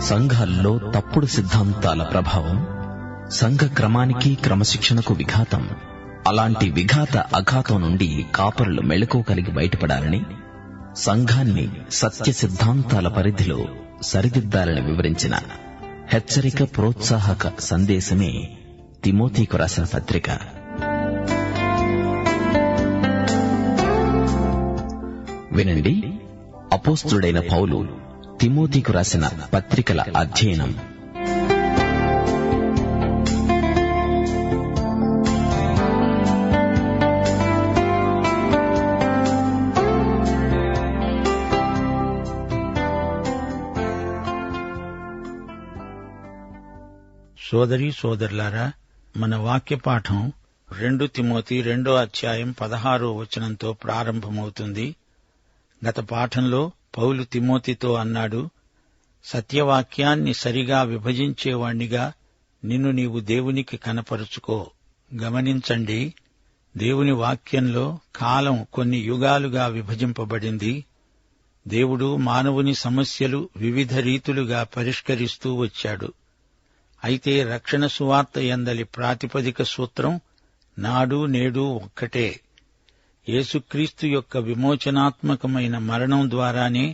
సంఘాల్లో తప్పుడు సిద్ధాంతాల ప్రభావం సంఘ క్రమానికి క్రమశిక్షణకు విఘాతం. అలాంటి విఘాత అఘాతం నుండి కాపరులు మెళకువ కలిగి బయటపడాలని, సంఘాన్ని సత్య సిద్ధాంతాల పరిధిలో సరిదిద్దాలని వివరించిన హెచ్చరిక ప్రోత్సాహక సందేశమే తిమోతికు రాసిన పత్రిక. వినండి, అపోస్తలుడైన పౌలు తిమోతికు రాసిన పత్రికల అధ్యయనం. సోదరీ సోదరులారా, మన వాక్య పాఠం 2 తిమోతి 2వ అధ్యాయం 16వ వచనంతో ప్రారంభమవుతుంది. గత పాఠంలో పౌలు తిమోతితో అన్నాడు, సత్యవాక్యాన్ని సరిగా విభజించేవాణ్ణిగా నిన్ను నీవు దేవునికి కనపరుచుకో. గమనించండి, దేవుని వాక్యంలో కాలం కొన్ని యుగాలుగా విభజింపబడింది. దేవుడు మానవుని సమస్యలు వివిధ రీతులుగా పరిష్కరిస్తూ వచ్చాడు. అయితే రక్షణ సువార్త యందలి ప్రాతిపదిక సూత్రం నాడు నేడు ఒక్కటే. యేసుక్రీస్తు యొక్క విమోచనాత్మకమైన మరణం ద్వారానే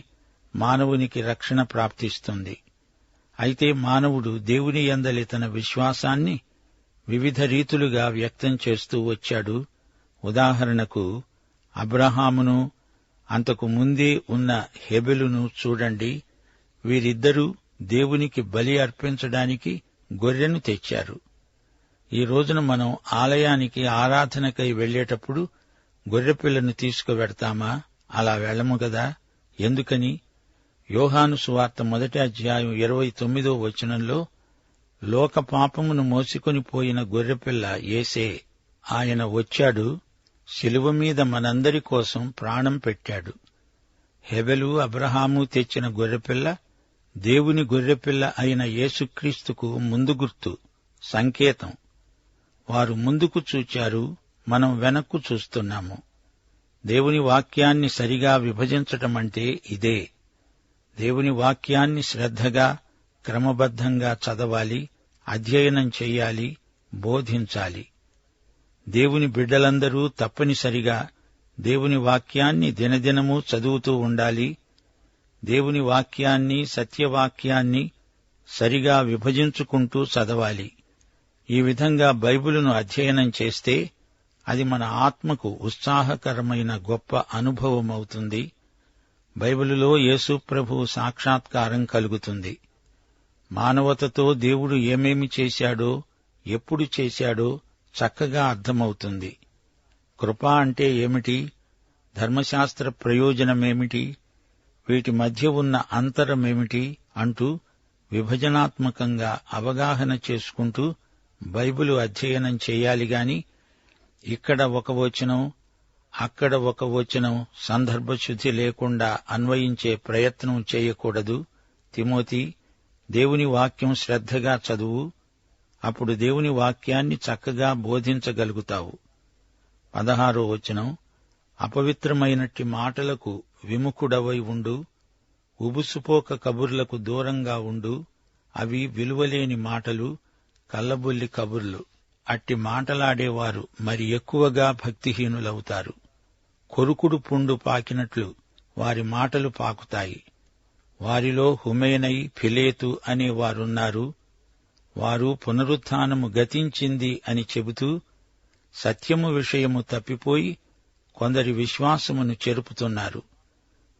మానవునికి రక్షణ ప్రాప్తిస్తుంది. అయితే మానవుడు దేవుని యందలి తన విశ్వాసాన్ని వివిధ రీతులుగా వ్యక్తం చేస్తూ వచ్చాడు. ఉదాహరణకు అబ్రహామును, అంతకు ముందే ఉన్న హెబెలును చూడండి. వీరిద్దరూ దేవునికి బలి అర్పించడానికి గొర్రెను తెచ్చారు. ఈ రోజున మనం ఆలయానికి ఆరాధనకై వెళ్లేటప్పుడు గొర్రెపిల్లను తీసుకువెడతామా? అలా వెళ్లము గదా. ఎందుకని? యోహాను సువార్త 1వ అధ్యాయం 29వ వచనంలో లోక పాపమును మోసుకొని పోయిన గొర్రెపిల్ల యేసే. ఆయన వచ్చాడు, శిలువ మీద మనందరి కోసం ప్రాణం పెట్టాడు. హెబెలు, అబ్రహాము తెచ్చిన గొర్రెపిల్ల దేవుని గొర్రెపిల్ల అయిన యేసుక్రీస్తుకు ముందు గుర్తు, సంకేతం. వారు ముందుకు చూచారు, మనం వెనక్కు చూస్తున్నాము. దేవుని వాక్యాన్ని సరిగా విభజించటమంటే ఇదే. దేవుని వాక్యాన్ని శ్రద్ధగా, క్రమబద్ధంగా చదవాలి, అధ్యయనం చెయ్యాలి, బోధించాలి. దేవుని బిడ్డలందరూ తప్పనిసరిగా దేవుని వాక్యాన్ని దినదినమూ చదువుతూ ఉండాలి. దేవుని వాక్యాన్ని, సత్యవాక్యాన్ని సరిగా విభజించుకుంటూ చదవాలి. ఈ విధంగా బైబిలును అధ్యయనం చేస్తే అది మన ఆత్మకు ఉత్సాహకరమైన గొప్ప అనుభవమవుతుంది. బైబిలులో యేసు ప్రభువు సాక్షాత్కారం కలుగుతుంది. మానవతతో దేవుడు ఏమేమి చేశాడో, ఎప్పుడు చేశాడో చక్కగా అర్థమవుతుంది. కృప అంటే ఏమిటి? ధర్మశాస్త్ర ప్రయోజనమేమిటి? వీటి మధ్య ఉన్న అంతరమేమిటి అంటూ విభజనాత్మకంగా అవగాహన చేసుకుంటూ బైబిలు అధ్యయనం చేయాలిగాని ఇక్కడ ఒక వచనం, అక్కడ ఒక వచనం సందర్భశుద్ధి లేకుండా అన్వయించే ప్రయత్నం చేయకూడదు. తిమోతి, దేవుని వాక్యం శ్రద్ధగా చదువు. అప్పుడు దేవుని వాక్యాన్ని చక్కగా బోధించగలుగుతావు. 16వ వచనం, అపవిత్రమైనట్టి మాటలకు విముఖుడవై ఉండు. ఉబుసుపోక కబుర్లకు దూరంగా ఉండు. అవి విలువలేని మాటలు, కల్లబొల్లి కబుర్లు. అట్టి మాటలాడేవారు మరి ఎక్కువగా భక్తిహీనులవుతారు. కొరుకుడు పుండు పాకినట్లు వారి మాటలు పాకుతాయి. వారిలో హుమేనై, ఫిలేతు అనే వారున్నారు. వారు పునరుత్థానము గతించింది అని చెబుతూ సత్యము విషయము తప్పిపోయి కొందరి విశ్వాసమును చెరుపుతున్నారు.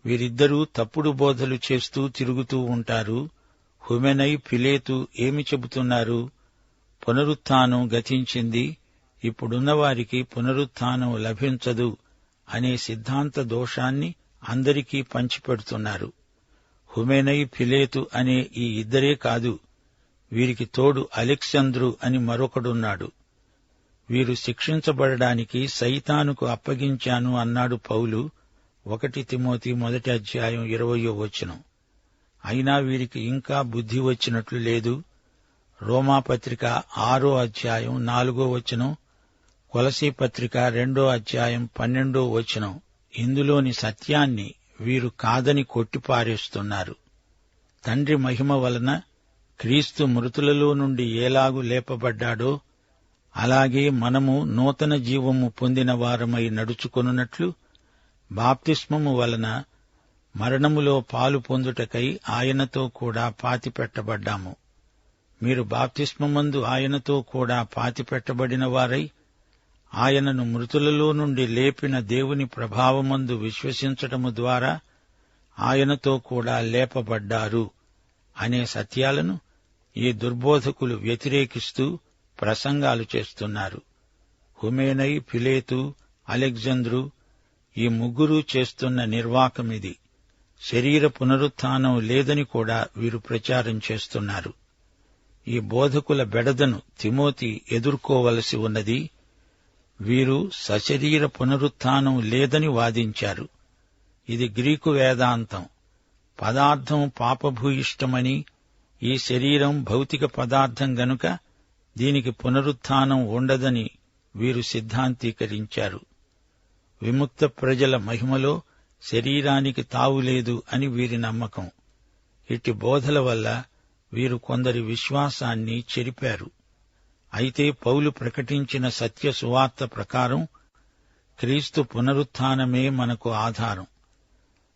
వీరిద్దరూ తప్పుడు బోధలు చేస్తూ తిరుగుతూ ఉంటారు. హుమెనై, ఫిలేతు ఏమి చెబుతున్నారు? పునరుత్థానం గతించింది, ఇప్పుడున్నవారికి పునరుత్థానం లభించదు అనే సిద్ధాంత దోషాన్ని అందరికీ పంచిపెడుతున్నారు. హుమెనై, ఫిలేతు అనే ఈ ఇద్దరే కాదు, వీరికి తోడు అలెగ్జాంద్రు అని మరొకడున్నాడు. వీరు శిక్షించబడడానికి సైతానుకు అప్పగించాను అన్నాడు పౌలు 1 తిమోతి 1వ అధ్యాయం 20వ వచనం. అయినా వీరికి ఇంకా బుద్ధి వచ్చినట్లు లేదు. రోమాపత్రిక 6వ అధ్యాయం 4వ వచనం, కొలసీ పత్రిక 2వ అధ్యాయం 12వ వచనం ఇందులోని సత్యాన్ని వీరు కాదని కొట్టిపారేస్తున్నారు. తండ్రి మహిమ వలన క్రీస్తు మృతులలో నుండి ఎలాగు లేపబడ్డాడో అలాగే మనము నూతన జీవము పొందిన వారమై నడుచుకొనున్నట్లు బాప్తిస్మము వలన మరణములో పాలు పొందుటకై ఆయనతో కూడా పాతిపెట్టబడ్డాము. మీరు బాప్తిస్మమందు ఆయనతో కూడా పాతిపెట్టబడిన వారై ఆయనను మృతులలో నుండి లేపిన దేవుని ప్రభావమందు విశ్వసించటము ద్వారా ఆయనతో కూడా లేపబడ్డారు అనే సత్యాలను ఈ దుర్బోధకులు వ్యతిరేకిస్తూ ప్రసంగాలు చేస్తున్నారు. హుమేనై, ఫిలేతు, అలెగ్జంద్రు ఈ ముగ్గురూ చేస్తున్న నిర్వాకమిది. శరీర పునరుత్థానం లేదని కూడా వీరు ప్రచారం చేస్తున్నారు. ఈ బోధకుల బెడదను తిమోతి ఎదుర్కోవలసి ఉన్నది. వీరు సశరీర పునరుత్థానం లేదని వాదించారు. ఇది గ్రీకు వేదాంతం. పదార్థం పాపభూయిష్టమని, ఈ శరీరం భౌతిక పదార్థం గనుక దీనికి పునరుత్థానం ఉండదని వీరు సిద్ధాంతీకరించారు. విముక్త ప్రజల మహిమలో శరీరానికి తావులేదు అని వీరి నమ్మకం. ఇట్టి బోధల వల్ల వీరు కొందరి విశ్వాసాన్ని చెరిపారు. అయితే పౌలు ప్రకటించిన సత్య సువార్త ప్రకారం క్రీస్తు పునరుత్థానమే మనకు ఆధారం.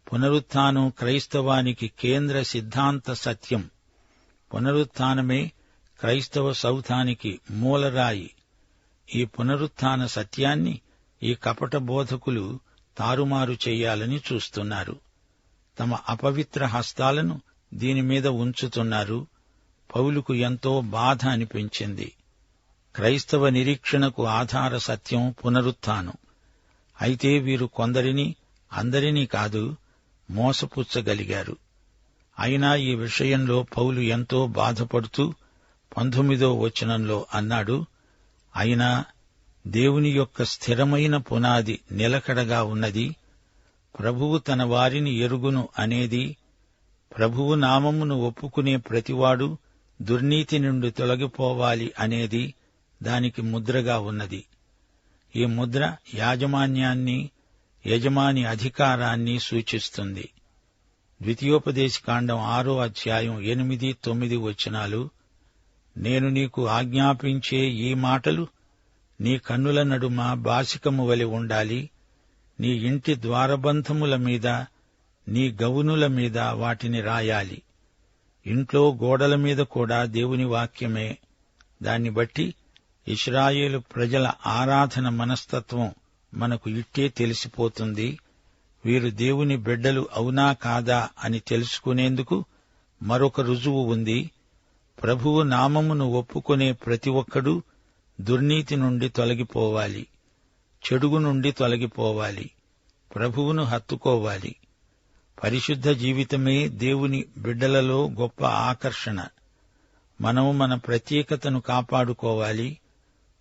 పునరుత్థానం క్రైస్తవానికి కేంద్ర సిద్ధాంత సత్యం. పునరుత్థానమే క్రైస్తవ సౌధానికి మూలరాయి. ఈ పునరుత్థాన సత్యాన్ని ఈ కపట బోధకులు తారుమారు చెయ్యాలని చూస్తున్నారు. తమ అపవిత్ర హస్తాలను దీనిమీద ఉంచుతున్నారు. పౌలుకు ఎంతో బాధ అనిపించింది. క్రైస్తవ నిరీక్షణకు ఆధార సత్యం పునరుత్థానం. అయితే వీరు కొందరిని, అందరినీ కాదు, మోసపుచ్చగలిగారు. అయినా ఈ విషయంలో పౌలు ఎంతో బాధపడుతూ 19వ వచనంలో అన్నాడు, అయినా దేవుని యొక్క స్థిరమైన పునాది నిలకడగా ఉన్నది. ప్రభువు తన వారిని ఎరుగును అనేది, ప్రభువు నామమును ఒప్పుకునే ప్రతివాడు దుర్నీతి నుండి తొలగిపోవాలి అనేది దానికి ముద్రగా ఉన్నది. ఈ ముద్ర యాజమాన్యాన్ని, యజమాని అధికారాన్ని సూచిస్తుంది. ద్వితీయోపదేశకాండం 6వ అధ్యాయం 8, 9 వచనాలు, నేను నీకు ఆజ్ఞాపించే ఈ మాటలు నీ కన్నుల నడుమ బాసికము వలె ఉండాలి. నీ ఇంటి ద్వారబంధముల మీద, నీ గవునుల మీద వాటిని రాయాలి. ఇంట్లో గోడల మీద కూడా దేవుని వాక్యమే. దాన్ని బట్టి ఇశ్రాయేలు ప్రజల ఆరాధన మనస్తత్వం మనకు ఇట్టే తెలిసిపోతుంది. వీరు దేవుని బిడ్డలు అవునా కాదా అని తెలుసుకునేందుకు మరొక రుజువు ఉంది. ప్రభువు నామమును ఒప్పుకొనే ప్రతి ఒక్కడూ దుర్నీతి నుండి తొలగిపోవాలి, చెడుగు నుండి తొలగిపోవాలి, ప్రభువును హత్తుకోవాలి. పరిశుద్ధ జీవితమే దేవుని బిడ్డలలో గొప్ప ఆకర్షణ. మనం మన ప్రత్యేకతను కాపాడుకోవాలి.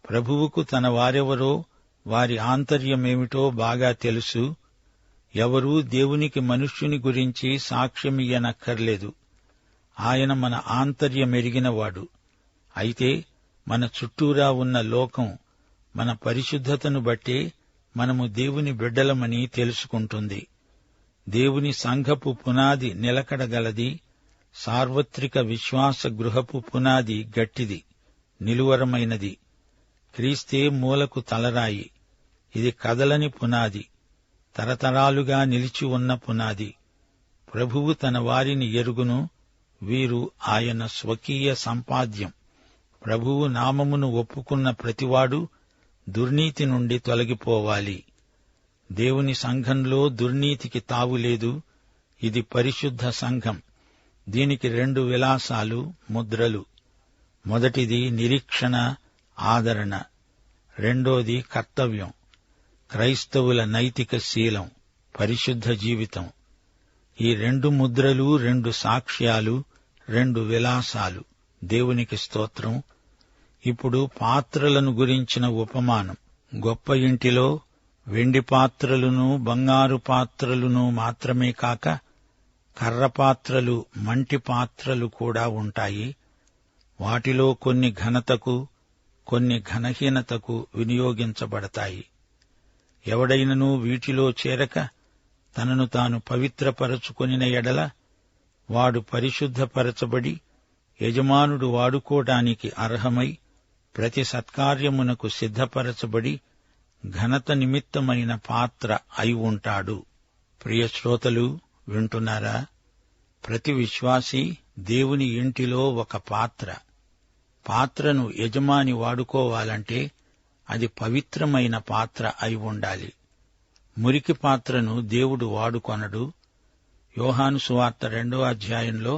ప్రభువుకు తన వారెవరో, వారి ఆంతర్యమేమిటో బాగా తెలుసు. ఎవరూ దేవునికి మనుష్యుని గురించి సాక్ష్యమియ్యనక్కర్లేదు. ఆయన మన ఆంతర్యమెరిగినవాడు. అయితే మన చుట్టూరా ఉన్న లోకం మన పరిశుద్ధతను బట్టే మనము దేవుని బిడ్డలమని తెలుసుకుంటుంది. దేవుని సంఘపు పునాది నిలకడగలది. సార్వత్రిక విశ్వాస గృహపు పునాది గట్టిది, నిలువరమైనది. క్రీస్తే మూలకు తలరాయి. ఇది కదలని పునాది, తరతరాలుగా నిలిచి ఉన్న పునాది. ప్రభువు తన వారిని ఎరుగును, వీరు ఆయన స్వకీయ సంపాద్యం. ప్రభువు నామమును ఒప్పుకున్న ప్రతివాడు దుర్నీతి నుండి తొలగిపోవాలి. దేవుని సంఘంలో దుర్నీతికి తావులేదు. ఇది పరిశుద్ధ సంఘం. దీనికి 2 విలాసాలు, ముద్రలు. మొదటిది నిరీక్షణ, ఆదరణ. రెండోది కర్తవ్యం, క్రైస్తవుల నైతిక శీలం, పరిశుద్ధ జీవితం. ఈ 2 ముద్రలు, 2 సాక్ష్యాలు, 2 విలాసాలు. దేవునికి స్తోత్రం. ఇప్పుడు పాత్రలను గురించిన ఉపమానం. గొప్ప ఇంటిలో వెండి పాత్రలును, బంగారు పాత్రలును మాత్రమే కాక కర్ర పాత్రలు, మంటి పాత్రలు కూడా ఉంటాయి. వాటిలో కొన్ని ఘనతకు, కొన్ని ఘనహీనతకు వినియోగించబడతాయి. ఎవడైనను వీటిలో చేరక తనను తాను పవిత్రపరచుకొనిన ఎడల వాడు పరిశుద్ధపరచబడి యజమానుడు వాడుకోవడానికి అర్హమై ప్రతి సత్కార్యమునకు సిద్ధపరచబడి ఘనత నిమిత్తమైన పాత్ర అయి ఉంటాడు. ప్రియశ్రోతలు వింటున్నారా? ప్రతి విశ్వాసీ దేవుని ఇంటిలో ఒక పాత్ర. పాత్రను యజమాని వాడుకోవాలంటే అది పవిత్రమైన పాత్ర అయి ఉండాలి. మురికి పాత్రను దేవుడు వాడుకొనడు. యోహాను సువార్త 2వ అధ్యాయంలో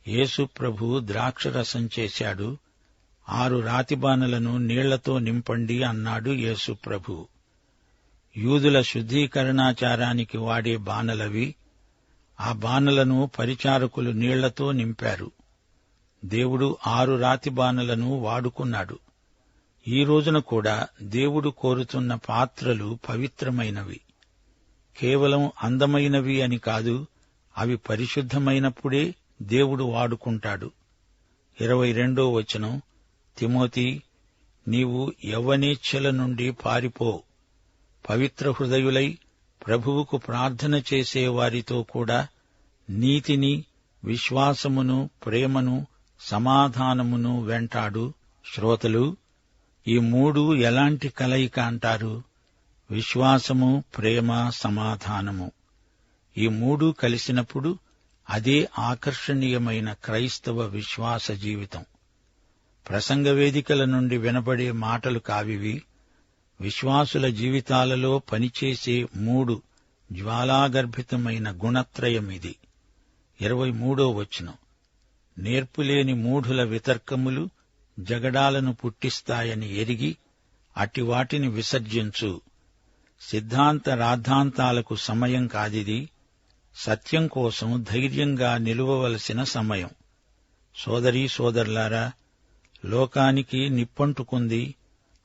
యేసు ప్రభు ద్రాక్షరసం చేశాడు. 6 రాతిబానలను నీళ్లతో నింపండి అన్నాడు యేసు ప్రభు. యూదుల శుద్ధీకరణాచారానికి వాడే బానలవి. ఆ బానలను పరిచారకులు నీళ్లతో నింపారు. దేవుడు 6 రాతి బానలను వాడుకున్నాడు. ఈ రోజున కూడా దేవుడు కోరుతున్న పాత్రలు పవిత్రమైనవి. కేవలం అందమైనవి అని కాదు, అవి పరిశుద్ధమైనప్పుడే దేవుడు వాడుకుంటాడు. 22వ వచనం, తిమోతి, నీవు యవ్వనేచ్ఛల నుండి పారిపో. పవిత్ర హృదయులై ప్రభువుకు ప్రార్థన చేసే వారితో కూడా నీతిని, విశ్వాసమును, ప్రేమను, సమాధానమును వెంటాడు. శ్రోతలు, ఈ 3 ఎలాంటి కలయిక అంటారు? విశ్వాసము, ప్రేమ, సమాధానము. ఈ 3 కలిసినప్పుడు అదే ఆకర్షణీయమైన క్రైస్తవ విశ్వాస జీవితం. ప్రసంగ వేదికల నుండి వినబడే మాటలు కావివి. విశ్వాసుల జీవితాలలో పనిచేసే 3 జ్వాలాగర్భితమైన గుణత్రయమిది. 23వ వచనం, నేర్పులేని మూఢుల వితర్కములు జగడాలను పుట్టిస్తాయని ఎరిగి అట్టి వాటిని విసర్జించు. సిద్ధాంత రాద్ధాంతాలకు సమయం కాదిది. సత్యం కోసం ధైర్యంగా నిలువవలసిన సమయం. సోదరీ సోదరులారా, లోకానికి నిప్పంటుకుంది,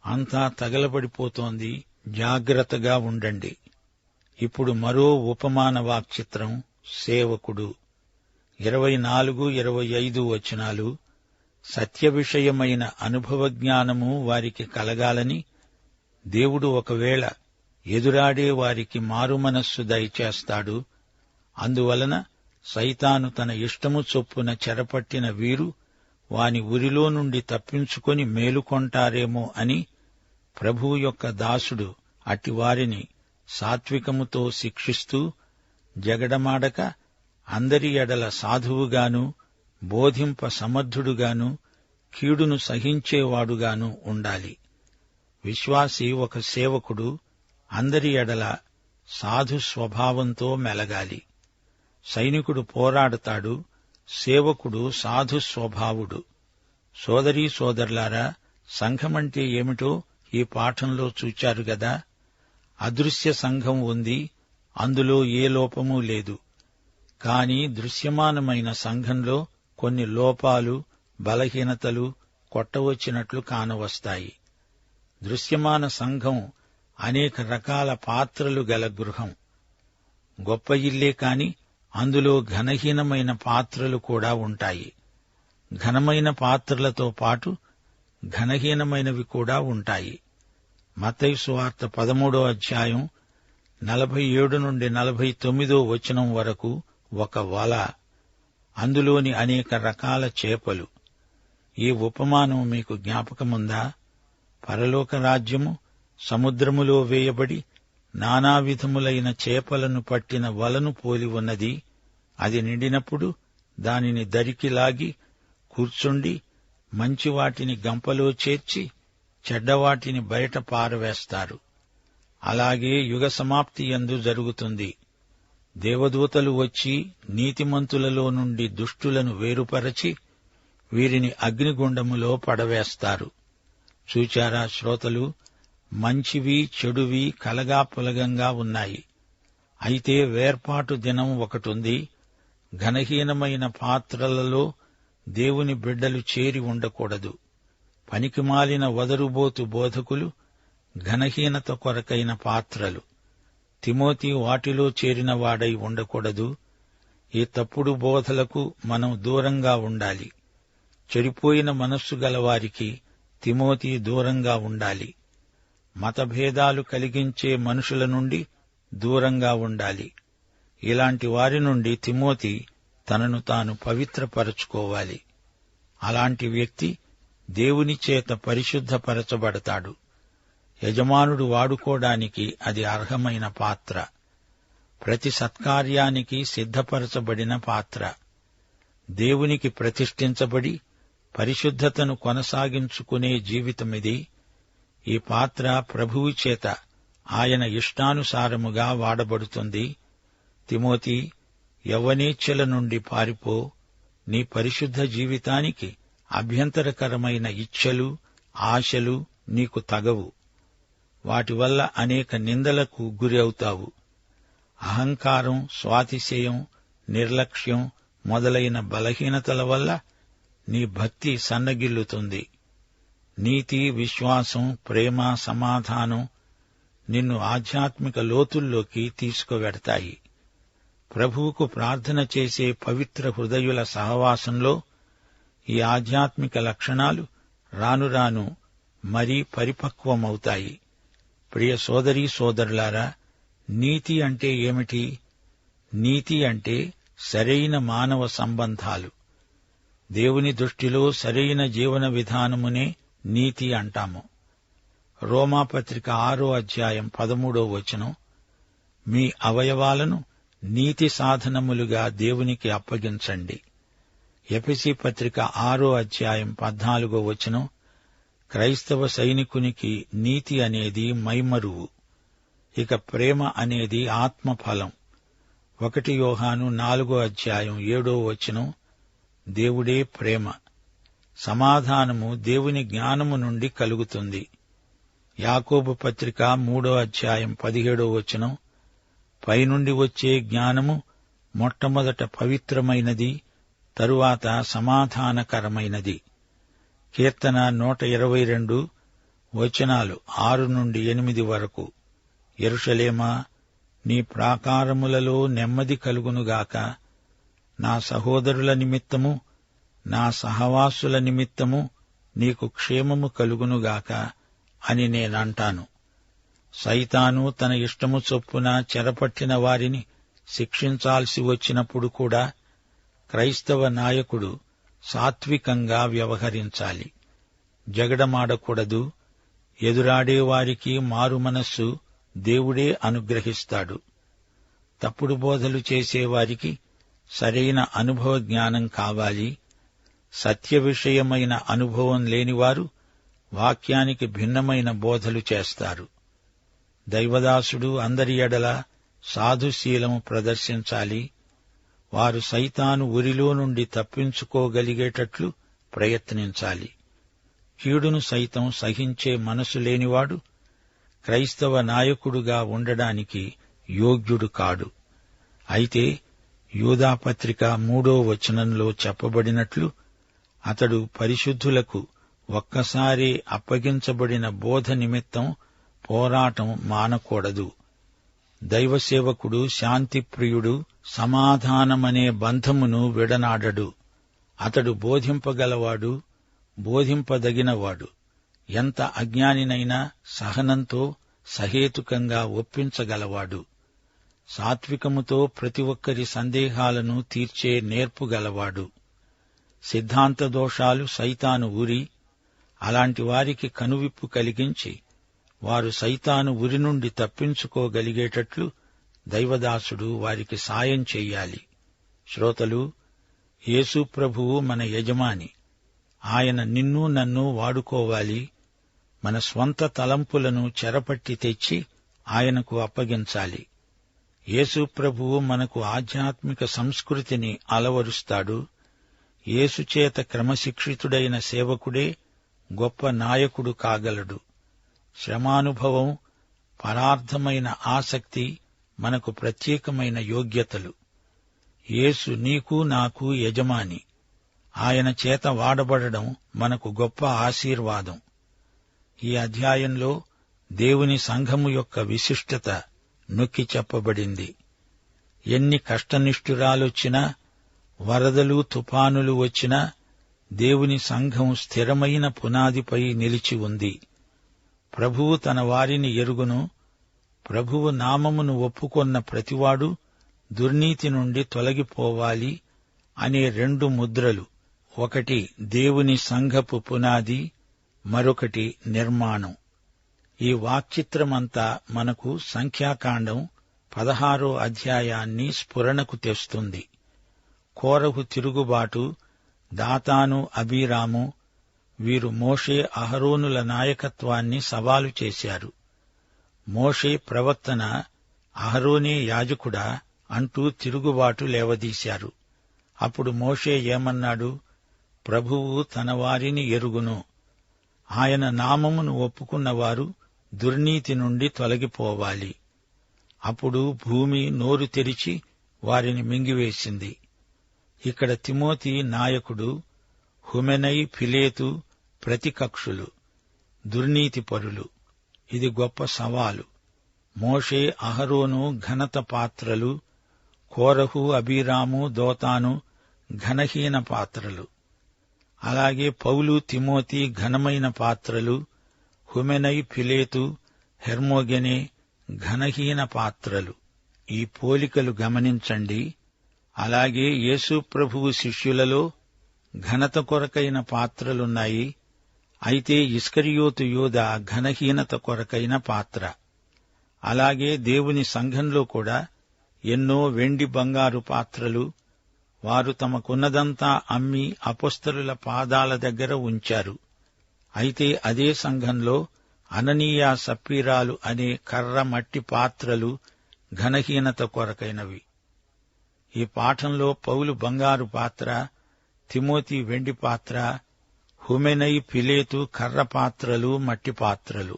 అంతా తగలబడిపోతోంది. జాగ్రత్తగా ఉండండి. ఇప్పుడు మరో ఉపమాన వాక్చిత్రం, సేవకుడు. 24, 25 వచనాలు, సత్య విషయమైన అనుభవ జ్ఞానము వారికి కలగాలని దేవుడు ఒకవేళ ఎదురాడే వారికి మారుమనస్సు దయచేస్తాడు. అందువలన సైతాను తన ఇష్టము చొప్పున చెరపట్టిన వీరు వాని ఉరిలో నుండి తప్పించుకొని మేలుకొంటారేమో అని ప్రభువు యొక్క దాసుడు అటివారిని సాత్వికముతో శిక్షిస్తూ జగడమాడక అందరి ఎడల సాధువుగాను, బోధింప సమర్థుడుగాను, కీడును సహించేవాడుగాను ఉండాలి. విశ్వాసి ఒక సేవకుడు అందరి ఎడల సాధు స్వభావంతో మెలగాలి. సైనికుడు పోరాడతాడు, సేవకుడు సాధు స్వభావుడు. సోదరీ సోదరులారా, సంఘమంటే ఏమిటో ఈ పాఠంలో చూచారు గదా. అదృశ్య సంఘం ఉంది, అందులో ఏ లోపమూ లేదు. కాని దృశ్యమానమైన సంఘంలో కొన్ని లోపాలు, బలహీనతలు కొట్టవచ్చినట్లు కానవస్తాయి. దృశ్యమాన సంఘం అనేక రకాల పాత్రలు గల గృహం. గొప్ప ఇల్లే కాని అందులో ఘనహీనమైన పాత్రలు కూడా ఉంటాయి. ఘనమైన పాత్రలతో పాటు ఘనహీనమైనవి కూడా ఉంటాయి. మత్తయి సువార్త 13వ అధ్యాయం 47 నుండి 49 వచనం వరకు ఒక వల, అందులోని అనేక రకాల చేపలు. ఈ ఉపమానం మీకు జ్ఞాపకముందా? పరలోక రాజ్యము సముద్రములో వేయబడి నానావిధములైన చేపలను పట్టిన వలను పోలి ఉన్నది. అది నిండినప్పుడు దానిని దరికి లాగి కూర్చుండి మంచి వాటిని గంపలో చేర్చి చెడ్డవాటిని బయట పారవేస్తారు. అలాగే యుగ సమాప్తి యందు జరుగుతుంది. దేవదూతలు వచ్చి నీతిమంతులలో నుండి దుష్టులను వేరుపరచి వీరిని అగ్నిగుండములో పడవేస్తారు. చూచారా శ్రోతలు, మంచివి చెడువి కలగాపులగంగా ఉన్నాయి. అయితే వేర్పాటు దినం ఒకటుంది. ఘనహీనమైన పాత్రలలో దేవుని బిడ్డలు చేరి ఉండకూడదు. పనికిమాలిన వదరుబోతు బోధకులు ఘనహీనత కొరకైన పాత్రలు. తిమోతి వాటిలో చేరిన వాడై ఉండకూడదు. ఈ తప్పుడు బోధలకు మనం దూరంగా ఉండాలి. చెడిపోయిన మనస్సు గలవారికి తిమోతి దూరంగా ఉండాలి. మతభేదాలు కలిగించే మనుషుల నుండి దూరంగా ఉండాలి. ఇలాంటి వారి నుండి తిమోతి తనను తాను పవిత్రపరచుకోవాలి. అలాంటి వ్యక్తి దేవుని చేత పరిశుద్ధపరచబడతాడు. యజమానుడు వాడుకోవడానికి అది అర్హమైన పాత్ర, ప్రతి సత్కార్యానికి సిద్ధపరచబడిన పాత్ర. దేవునికి ప్రతిష్ఠించబడి పరిశుద్ధతను కొనసాగించుకునే జీవితమిది. ఈ పాత్ర ప్రభువు చేత ఆయన ఇష్టానుసారముగా వాడబడుతుంది. తిమోతి, యవ్వనేచ్ఛల నుండి పారిపో. నీ పరిశుద్ధ జీవితానికి అభ్యంతరకరమైన ఇచ్ఛలు, ఆశలు నీకు తగవు. వాటి వల్ల అనేక నిందలకు గురి అవుతావు. అహంకారం, స్వాతిశయం, నిర్లక్ష్యం మొదలైన బలహీనతల వల్ల నీ భక్తి సన్నగిల్లుతుంది. నీతి, విశ్వాసం, ప్రేమ, సమాధానం నిన్ను ఆధ్యాత్మిక లోతుల్లోకి తీసుకువెడతాయి. ప్రభువుకు ప్రార్థన చేసే పవిత్ర హృదయుల సహవాసంలో ఈ ఆధ్యాత్మిక లక్షణాలు రానురాను మరీ పరిపక్వమవుతాయి. ప్రియ సోదరీ సోదరులారా, నీతి అంటే ఏమిటి? నీతి అంటే సరైన మానవ సంబంధాలు. దేవుని దృష్టిలో సరైన జీవన విధానమునే నీతి అంటాము. రోమాపత్రిక 6వ అధ్యాయం 13వ వచనం, మీ అవయవాలను నీతి సాధనములుగా దేవునికి అప్పగించండి. ఎఫెసీ పత్రిక 6వ అధ్యాయం 14వ వచనం, క్రైస్తవ సైనికునికి నీతి అనేది మైమరువు. ఇక ప్రేమ అనేది ఆత్మఫలం. 1 యోహాను 4వ అధ్యాయం 7వ వచనం, దేవుడే ప్రేమ. సమాధానము దేవుని జ్ఞానము నుండి కలుగుతుంది. యాకోబు పత్రిక 3వ అధ్యాయం 17వ వచనం, పైనుండి వచ్చే జ్ఞానము మొట్టమొదట పవిత్రమైనది, తరువాత సమాధానకరమైనది. కీర్తన 122 వచనాలు 6-8 వరకు, యెరూషలేమా, నీ ప్రాకారములలో నెమ్మది కలుగునుగాక. నా సహోదరుల నిమిత్తము, నా సహవాసుల నిమిత్తము నీకు క్షేమము కలుగునుగాక అని నేనంటాను. సైతాను తన ఇష్టము చొప్పున చెరపట్టిన వారిని శిక్షించాల్సి వచ్చినప్పుడు కూడా క్రైస్తవ నాయకుడు సాత్వికంగా వ్యవహరించాలి. జగడమాడకూడదు. ఎదురాడేవారికి మారుమనస్సు దేవుడే అనుగ్రహిస్తాడు. తప్పుడు బోధలు చేసేవారికి సరైన అనుభవ జ్ఞానం కావాలి. సత్య విషయమైన అనుభవం లేనివారు వాక్యానికి భిన్నమైన బోధలు చేస్తారు. దైవదాసుడు అందరి ఎడల సాధుశీలము ప్రదర్శించాలి. వారు సైతాను ఉరిలో నుండి తప్పించుకోగలిగేటట్లు ప్రయత్నించాలి. కీడును సైతం సహించే మనసు లేనివాడు క్రైస్తవ నాయకుడుగా ఉండడానికి యోగ్యుడు కాడు. అయితే యూదాపత్రిక 3వ వచనంలో చెప్పబడినట్లు అతడు పరిశుద్ధులకు ఒక్కసారి అప్పగించబడిన బోధ నిమిత్తం పోరాటం మానకూడదు. దైవసేవకుడు శాంతిప్రియుడు, సమాధానమనే బంధమును విడనాడడు. అతడు బోధింపగలవాడు, బోధింపదగినవాడు. ఎంత అజ్ఞానినైనా సహనంతో సహేతుకంగా ఒప్పించగలవాడు. సాత్వికముతో ప్రతి ఒక్కరి సందేహాలను తీర్చే నేర్పుగలవాడు. సిద్ధాంత దోషాలు సైతాను ఉరి. అలాంటి వారికి కనువిప్పు కలిగించి వారు సైతాను ఉరి నుండి తప్పించుకోగలిగేటట్లు దైవదాసుడు వారికి సాయం చెయ్యాలి. శ్రోతలు, యేసు ప్రభువు మన యజమాని. ఆయన నిన్ను నన్ను వాడుకోవాలి. మన స్వంత తలంపులను చెరపట్టి తెచ్చి ఆయనకు అప్పగించాలి. యేసు ప్రభువు మనకు ఆధ్యాత్మిక సంస్కృతిని అలవరుస్తాడు. యేసుచేత క్రమశిక్షితుడైన సేవకుడే గొప్ప నాయకుడు కాగలడు. శ్రమానుభవం, పరార్థమైన ఆసక్తి మనకు ప్రత్యేకమైన యోగ్యతలు. యేసు నీకు నాకు యజమాని. ఆయన చేత వాడబడడం మనకు గొప్ప ఆశీర్వాదం. ఈ అధ్యాయంలో దేవుని సంఘము యొక్క విశిష్టత నొక్కి చెప్పబడింది. ఎన్ని కష్టనిష్ఠురాలొచ్చినా, వరదలు తుఫానులు వచ్చినా దేవుని సంఘం స్థిరమైన పునాదిపై నిలిచి ఉంది. ప్రభువు తన వారిని ఎరుగును. ప్రభువు నామమును ఒప్పుకొన్న ప్రతివాడు దుర్నీతి నుండి తొలగిపోవాలి అనే 2 ముద్రలు, ఒకటి దేవుని సంఘపు పునాది, మరొకటి నిర్మాణం. ఈ వాక్చిత్రమంతా మనకు సంఖ్యాకాండం 16వ అధ్యాయాన్ని స్ఫురణకు తెస్తుంది. కోరహు తిరుగుబాటు, దాతాను, అబీరాము వీరు మోషే అహరోనుల నాయకత్వాన్ని సవాలు చేశారు. మోషే ప్రవక్తన, అహరోనే యాజకుడా అంటూ తిరుగుబాటు లేవదీశారు. అప్పుడు మోషే ఏమన్నాడు? ప్రభువు తన వారిని ఎరుగును. ఆయన నామమును ఒప్పుకున్నవారు దుర్నీతి నుండి తొలగిపోవాలి. అప్పుడు భూమి నోరు తెరిచి వారిని మింగివేసింది. ఇక్కడ తిమోతి నాయకుడు, హుమెనై, ఫిలేతు ప్రతికక్షులు, దుర్నీతిపరులు. ఇది గొప్ప సవాలు. మోషే, అహరోను ఘనత పాత్రలు, కోరహు, అబీరాము, దోతాను ఘనహీన పాత్రలు. అలాగే పౌలు, తిమోతి ఘనమైన పాత్రలు, హుమెనై, ఫిలేతు, హెర్మోగెనే ఘనహీన పాత్రలు. ఈ పోలికలు గమనించండి. అలాగే యేసు ప్రభువు శిష్యులలో ఘనత కొరకైన పాత్రలున్నాయి. అయితే ఇస్కరియోతు యూదా ఘనహీనత కొరకైన పాత్ర. అలాగే దేవుని సంఘంలో కూడా ఎన్నో వెండి, బంగారు పాత్రలు వారు తమకున్నదంతా అమ్మి అపొస్తలుల పాదాల దగ్గర ఉంచారు. అయితే అదే సంఘంలో అననీయ, సప్పీరాలు అనే కర్ర, మట్టి పాత్రలు ఘనహీనత కొరకైనవి. ఈ పాఠంలో పౌలు బంగారు పాత్ర, తిమోతి వెండి పాత్ర, హుమెనై, ఫిలేతు కర్ర పాత్రలు, మట్టి పాత్రలు.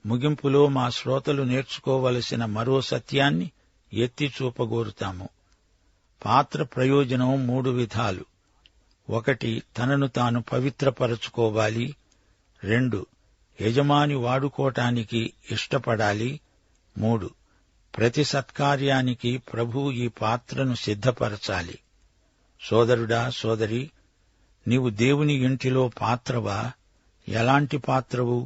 ముగింపులో మా శ్రోతలు నేర్చుకోవలసిన మరో సత్యాన్ని ఎత్తి చూపగోరుతాము. పాత్ర ప్రయోజనం 3 విధాలు. 1 తనను తాను పవిత్రపరచుకోవాలి. 2 యజమాని వాడుకోటానికి ఇష్టపడాలి. 3 ప్రతి సత్కార్యానికి ప్రభువు ఈ పాత్రను సిద్ధపరచాలి. సోదరుడా, సోదరి, నీవు దేవుని ఇంటిలో పాత్రవా? ఎలాంటి పాత్రవు?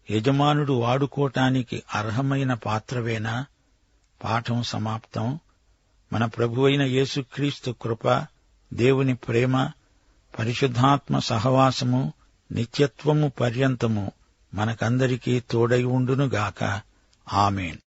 యజమానుడు వాడుకోటానికి అర్హమైన పాత్రవేనా? పాఠం సమాప్తం. మన ప్రభువైన యేసుక్రీస్తు కృప, దేవుని ప్రేమ, పరిశుద్ధాత్మ సహవాసము నిత్యత్వము పర్యంతము మనకందరికీ తోడై ఉండునుగాక. ఆమేన్.